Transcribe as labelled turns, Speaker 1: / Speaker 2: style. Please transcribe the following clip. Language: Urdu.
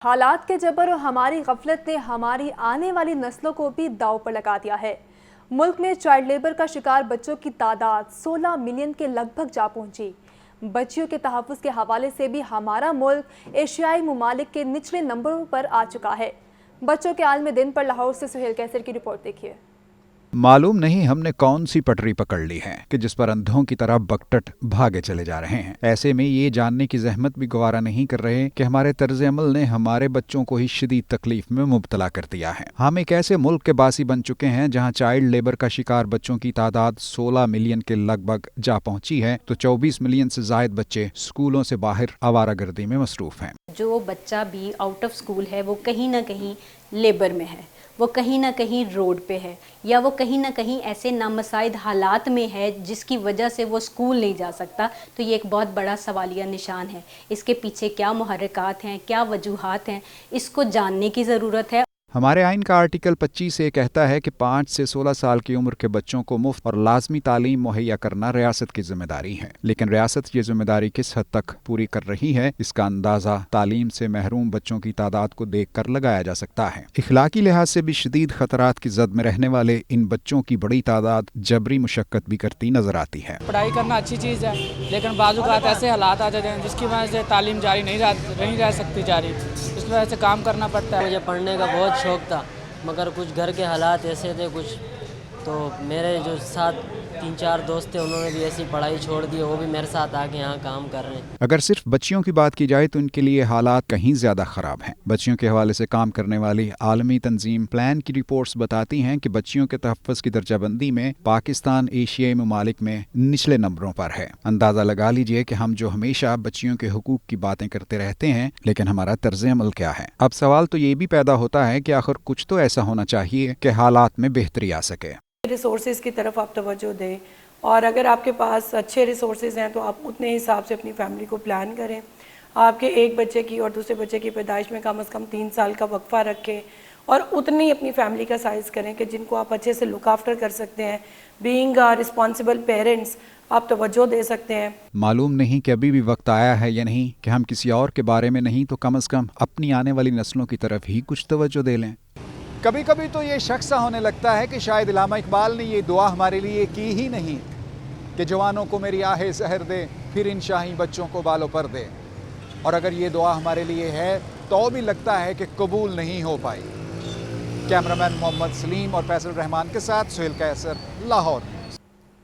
Speaker 1: حالات کے جبر اور ہماری غفلت نے ہماری آنے والی نسلوں کو بھی داؤ پر لگا دیا ہے۔ ملک میں چائلڈ لیبر کا شکار بچوں کی تعداد 16 ملین کے لگ بھگ جا پہنچی۔ بچیوں کے تحفظ کے حوالے سے بھی ہمارا ملک ایشیائی ممالک کے نچلے نمبروں پر آ چکا ہے۔ بچوں کے عالمی دن پر لاہور سے سہیل کیسر کی رپورٹ دیکھیے۔
Speaker 2: معلوم نہیں ہم نے کون سی پٹری پکڑ لی ہے کہ جس پر اندھوں کی طرح بکٹٹ بھاگے چلے جا رہے ہیں۔ ایسے میں یہ جاننے کی زحمت بھی گوارا نہیں کر رہے کہ ہمارے طرز عمل نے ہمارے بچوں کو ہی شدید تکلیف میں مبتلا کر دیا ہے۔ ہم ایک ایسے ملک کے باسی بن چکے ہیں جہاں چائلڈ لیبر کا شکار بچوں کی تعداد 16 ملین کے لگ بھگ جا پہنچی ہے تو 24 ملین سے زائد بچے اسکولوں سے باہر آوارہ گردی میں مصروف ہیں۔
Speaker 3: جو بچہ بھی آؤٹ آف اسکول ہے وہ کہیں نہ کہیں لیبر میں ہے، وہ کہیں نہ کہیں روڈ پہ ہے، یا وہ کہیں نہ کہیں ایسے نامساعد حالات میں ہے جس کی وجہ سے وہ اسکول نہیں جا سکتا۔ تو یہ ایک بہت بڑا سوالیہ نشان ہے۔ اس کے پیچھے کیا محرکات ہیں، کیا وجوہات ہیں، اس کو جاننے کی ضرورت ہے۔
Speaker 2: ہمارے آئین کا آرٹیکل 25 یہ کہتا ہے کہ 5 سے 16 سال کی عمر کے بچوں کو مفت اور لازمی تعلیم مہیا کرنا ریاست کی ذمہ داری ہے، لیکن ریاست یہ ذمہ داری کس حد تک پوری کر رہی ہے اس کا اندازہ تعلیم سے محروم بچوں کی تعداد کو دیکھ کر لگایا جا سکتا ہے۔ اخلاقی لحاظ سے بھی شدید خطرات کی زد میں رہنے والے ان بچوں کی بڑی تعداد جبری مشقت بھی کرتی نظر آتی ہے۔
Speaker 4: پڑھائی کرنا اچھی چیز ہے، لیکن بعض اوقات ایسے حالات آ جاتے ہیں جس کی وجہ سے تعلیم جاری نہیں رہ سکتی جاری، اس کی وجہ سے کام کرنا پڑتا ہے۔
Speaker 5: مجھے پڑھنے کا بہت شوق تھا، مگر کچھ گھر کے حالات ایسے تھے کچھ، تو میرے جو ساتھ 3-4 دوست تھے انہوں نے بھی ایسی پڑھائی چھوڑ دی، وہ بھی میرے ساتھ آ کے یہاں کام کر رہے ہیں۔
Speaker 2: اگر صرف بچیوں کی بات کی جائے تو ان کے لیے حالات کہیں زیادہ خراب ہیں۔ بچیوں کے حوالے سے کام کرنے والی عالمی تنظیم پلان کی رپورٹس بتاتی ہیں کہ بچیوں کے تحفظ کی درجہ بندی میں پاکستان ایشیائی ممالک میں نچلے نمبروں پر ہے۔ اندازہ لگا لیجئے کہ ہم جو ہمیشہ بچیوں کے حقوق کی باتیں کرتے رہتے ہیں، لیکن ہمارا طرز عمل کیا ہے؟ اب سوال تو یہ بھی پیدا ہوتا ہے کہ آخر کچھ تو ایسا ہونا چاہیے کہ حالات میں بہتری آ سکے۔
Speaker 6: ریسورسز کی طرف آپ توجہ دیں، اور اگر آپ کے پاس اچھے ریسورسز ہیں تو آپ اتنے حساب سے اپنی فیملی کو پلان کریں۔ آپ کے ایک بچے کی اور دوسرے بچے کی پیدائش میں کم از کم 3 سال کا وقفہ رکھیں، اور اتنی اپنی فیملی کا سائز کریں کہ جن کو آپ اچھے سے لک آفٹر کر سکتے ہیں۔ بینگ رسپانسبل پیرنٹس آپ توجہ دے سکتے ہیں۔
Speaker 2: معلوم نہیں کہ ابھی بھی وقت آیا ہے یا نہیں کہ ہم کسی اور کے بارے میں نہیں تو کم از کم اپنی آنے والی نسلوں کی طرف ہی کچھ توجہ دے لیں۔ کبھی کبھی تو یہ شک سا ہونے لگتا ہے کہ شاید علامہ اقبال نے یہ دعا ہمارے لیے کی ہی نہیں کہ جوانوں کو میری آہ سحر دے، پھر ان شاہی بچوں کو بالوں پر دے، اور اگر یہ دعا ہمارے لیے ہے تو بھی لگتا ہے کہ قبول نہیں ہو پائی۔ کیمرامین محمد سلیم اور فیصل رحمان کے ساتھ سہیل کیسر، لاہور۔